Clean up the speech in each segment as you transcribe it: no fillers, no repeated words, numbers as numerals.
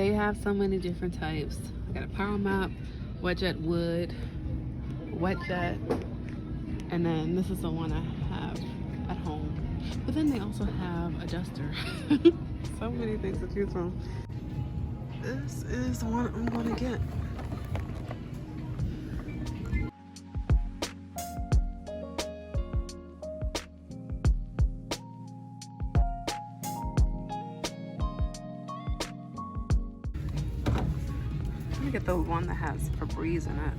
They have so many different types. I got a power mop, WetJet wood, WetJet, and then this is the one I have at home. But then they also have a duster. So many things to choose from. This is the one I'm gonna get. Let me get the one that has Febreze in it.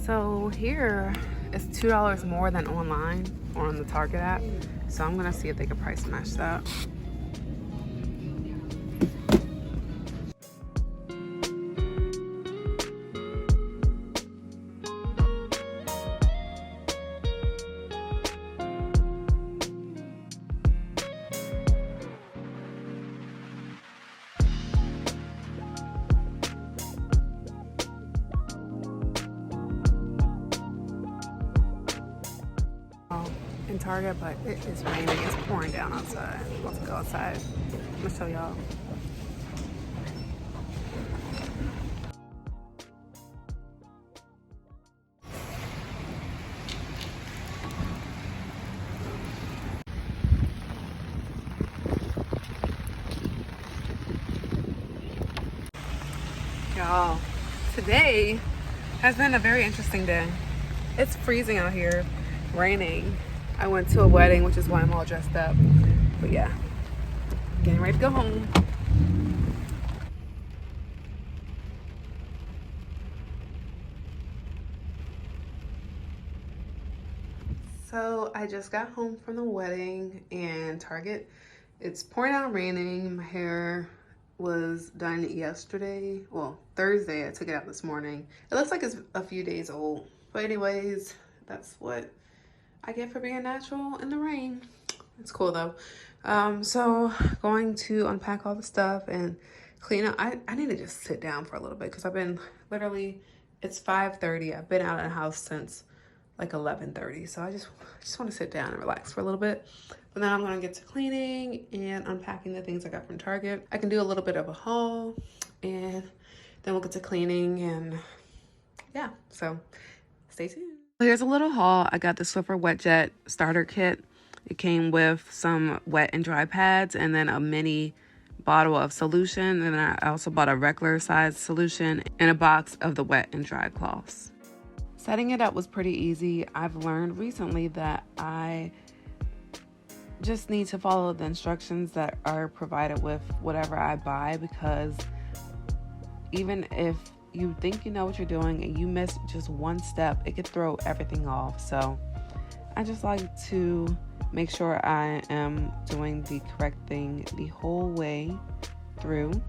So here it's $2 more than online or on the Target app. So I'm gonna see if they can price match that. In Target, but it is raining. It's pouring down outside. Let's go outside. I'm gonna show y'all. Y'all, today has been a very interesting day. It's freezing out here, raining. I went to a wedding, which is why I'm all dressed up. But yeah, getting ready to go home. So I just got home from the wedding and Target. It's pouring out raining. My hair was done yesterday. Well, Thursday. I took it out this morning. It looks like it's a few days old. But anyways, that's what I get for being natural in the rain. It's cool though. So going to unpack all the stuff and clean up. I need to just sit down for a little bit because I've been literally, it's 5:30. I've been out of the house since like 11:30. So I just want to sit down and relax for a little bit. But then I'm gonna get to cleaning and unpacking the things I got from Target. I can do a little bit of a haul and then we'll get to cleaning and yeah, so stay tuned. Here's a little haul. I got the Swiffer WetJet starter kit. It came with some wet and dry pads and then a mini bottle of solution. And I also bought a regular size solution and a box of the wet and dry cloths. Setting it up was pretty easy. I've learned recently that I just need to follow the instructions that are provided with whatever I buy, because even if you think you know what you're doing and you miss just one step, it could throw everything off. So I just like to make sure I am doing the correct thing the whole way through.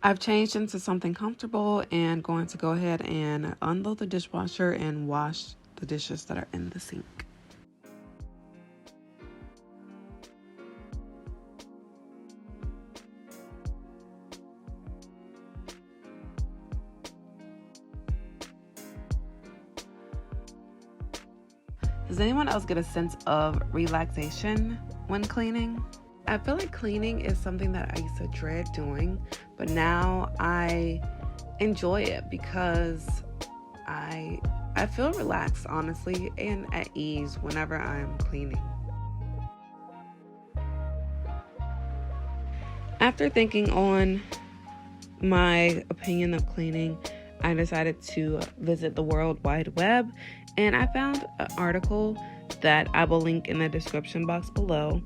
I've changed into something comfortable and going to go ahead and unload the dishwasher and wash the dishes that are in the sink. Does anyone else get a sense of relaxation when cleaning? I feel like cleaning is something that I used to dread doing, but now I enjoy it because I feel relaxed, honestly, and at ease whenever I'm cleaning. After thinking on my opinion of cleaning, I decided to visit the World Wide Web, and I found an article that I will link in the description box below.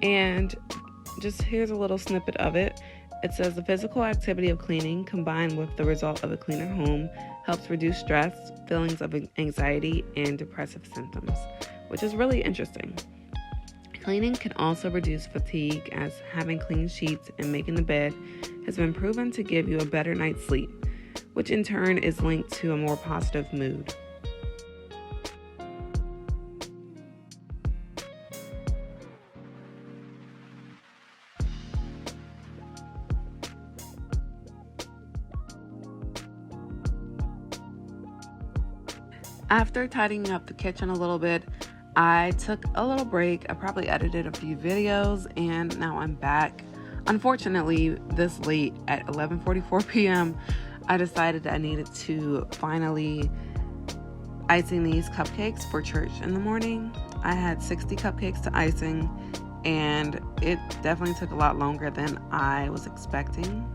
And just here's a little snippet of it. It says the physical activity of cleaning combined with the result of a cleaner home helps reduce stress, feelings of anxiety, and depressive symptoms, which is really interesting. Cleaning can also reduce fatigue, as having clean sheets and making the bed has been proven to give you a better night's sleep, which in turn is linked to a more positive mood. After tidying up the kitchen a little bit, I took a little break. I probably edited a few videos and now I'm back. Unfortunately, this late at 11:44 p.m., I decided that I needed to finally icing these cupcakes for church in the morning. I had 60 cupcakes to icing and it definitely took a lot longer than I was expecting.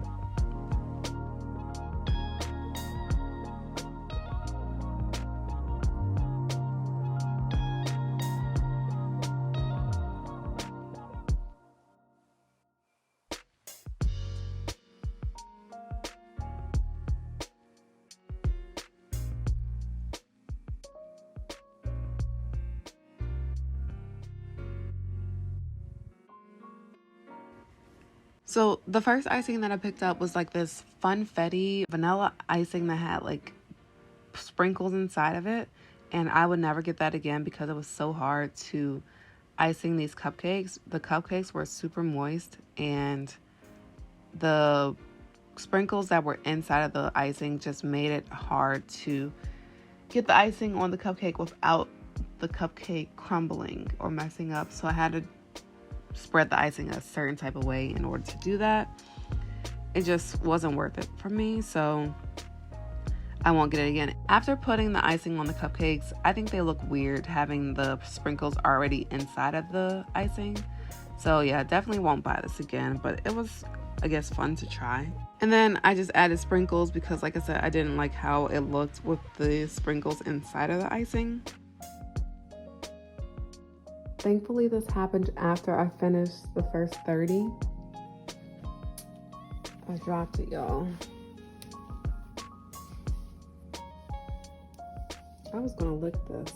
So the first icing that I picked up was like this funfetti vanilla icing that had like sprinkles inside of it. And I would never get that again because it was so hard to icing these cupcakes. The cupcakes were super moist and the sprinkles that were inside of the icing just made it hard to get the icing on the cupcake without the cupcake crumbling or messing up. So I had to spread the icing a certain type of way in order to do that. It just wasn't worth it for me, so I won't get it again. After putting the icing on the cupcakes, I think they look weird having the sprinkles already inside of the icing. So yeah, definitely won't buy this again, but it was, I guess, fun to try. And then I just added sprinkles because, like I said, I didn't like how it looked with the sprinkles inside of the icing. Thankfully, this happened after I finished the first 30. I dropped it, y'all. I was gonna lick this.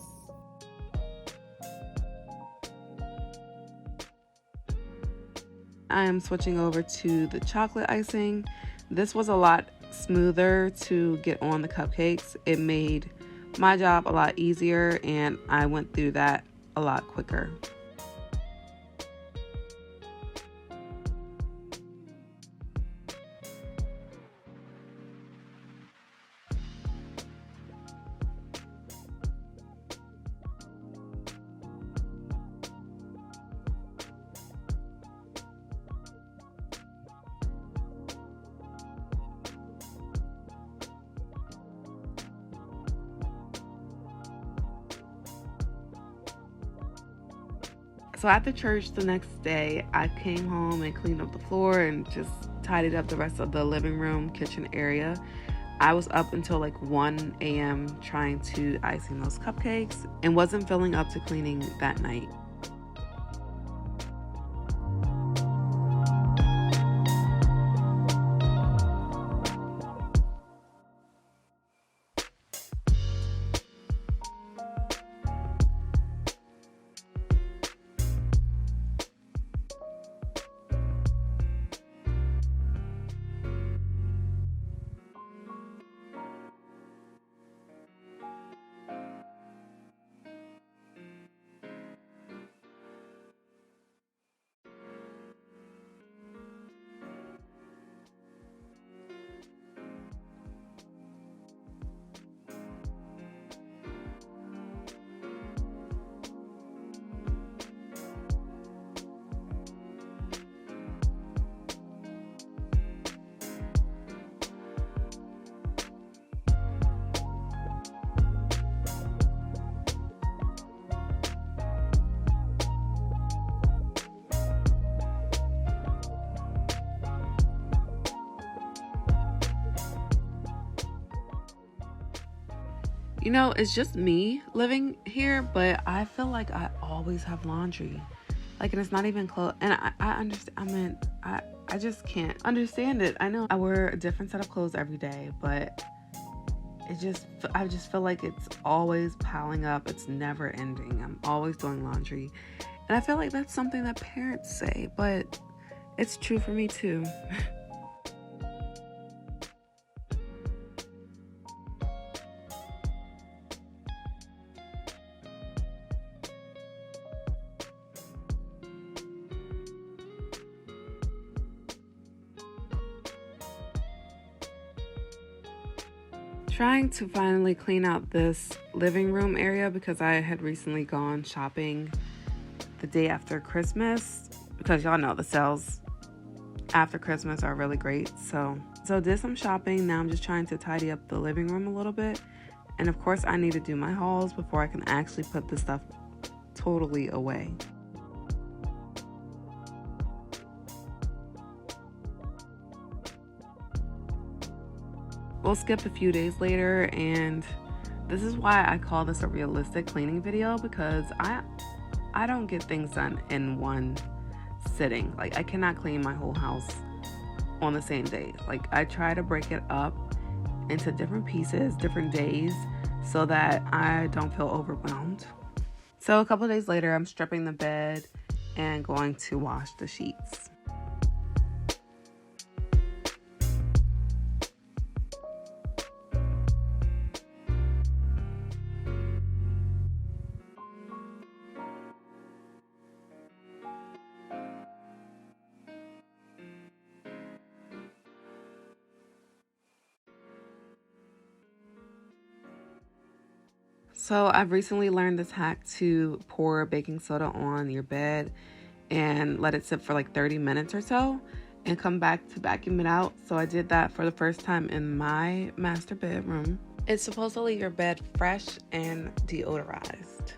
I am switching over to the chocolate icing. This was a lot smoother to get on the cupcakes. It made my job a lot easier and I went through that a lot quicker. So after church the next day, I came home and cleaned up the floor and just tidied up the rest of the living room, kitchen area. I was up until like 1 a.m. trying to icing those cupcakes and wasn't feeling up to cleaning that night. You know, it's just me living here, but I feel like I always have laundry. Like, and it's not even clothes. And I understand. I mean, I just can't understand it. I know I wear a different set of clothes every day, but I just feel like it's always piling up. It's never ending. I'm always doing laundry. And I feel like that's something that parents say, but it's true for me too. trying to finally clean out this living room area because I had recently gone shopping the day after Christmas, because y'all know the sales after Christmas are really great. So did some shopping. Now I'm just trying to tidy up the living room a little bit. And of course I need to do my hauls before I can actually put the stuff totally away. We'll skip a few days later, and this is why I call this a realistic cleaning video, because I don't get things done in one sitting. Like, I cannot clean my whole house on the same day. Like, I try to break it up into different pieces, different days, so that I don't feel overwhelmed. So a couple of days later, I'm stripping the bed and going to wash the sheets. So I've recently learned this hack to pour baking soda on your bed and let it sit for like 30 minutes or so and come back to vacuum it out. So I did that for the first time in my master bedroom. It's supposed to leave your bed fresh and deodorized.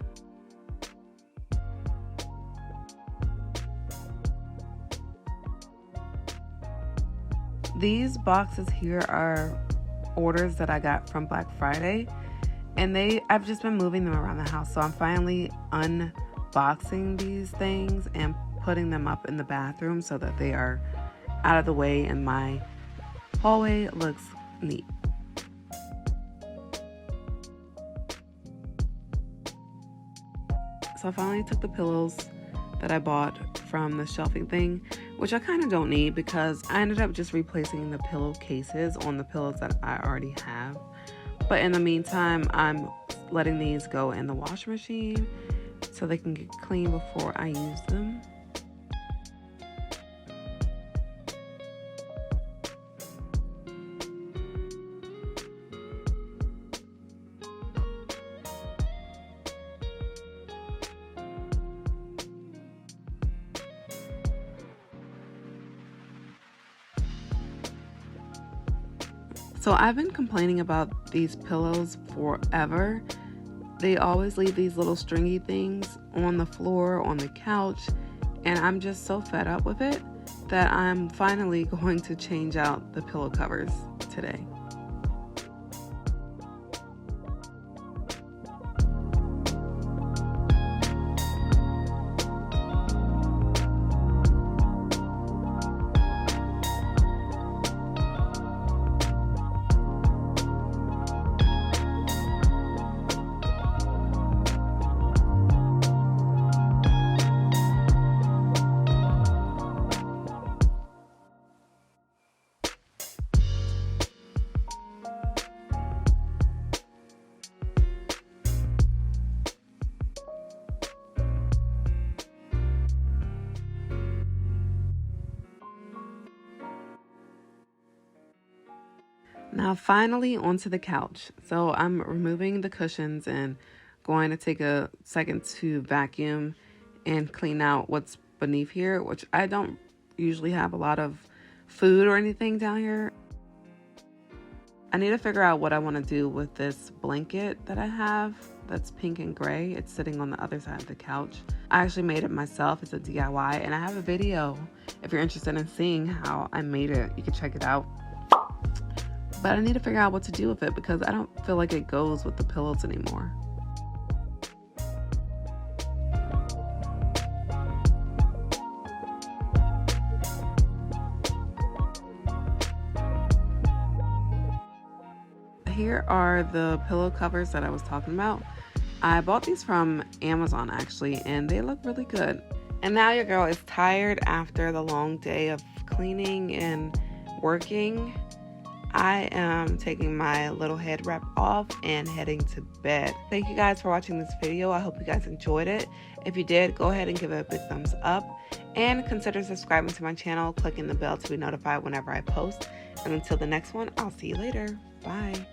These boxes here are orders that I got from Black Friday. And I've just been moving them around the house. So I'm finally unboxing these things and putting them up in the bathroom so that they are out of the way and my hallway looks neat. So I finally took the pillows that I bought from the shelving thing, which I kind of don't need because I ended up just replacing the pillowcases on the pillows that I already have. But in the meantime, I'm letting these go in the washing machine so they can get clean before I use them. So I've been complaining about these pillows forever. They always leave these little stringy things on the floor, on the couch, and I'm just so fed up with it that I'm finally going to change out the pillow covers today. Now finally onto the couch. So I'm removing the cushions and going to take a second to vacuum and clean out what's beneath here, which I don't usually have a lot of food or anything down here. I need to figure out what I want to do with this blanket that I have that's pink and gray. It's sitting on the other side of the couch. I actually made it myself. It's a DIY, and I have a video if you're interested in seeing how I made it. You can check it out. But I need to figure out what to do with it because I don't feel like it goes with the pillows anymore. Here are the pillow covers that I was talking about. I bought these from Amazon actually, and they look really good. And now your girl is tired after the long day of cleaning and working. I am taking my little head wrap off and heading to bed. Thank you guys for watching this video. I hope you guys enjoyed it. If you did, go ahead and give it a big thumbs up and consider subscribing to my channel, clicking the bell to be notified whenever I post. And until the next one, I'll see you later. Bye.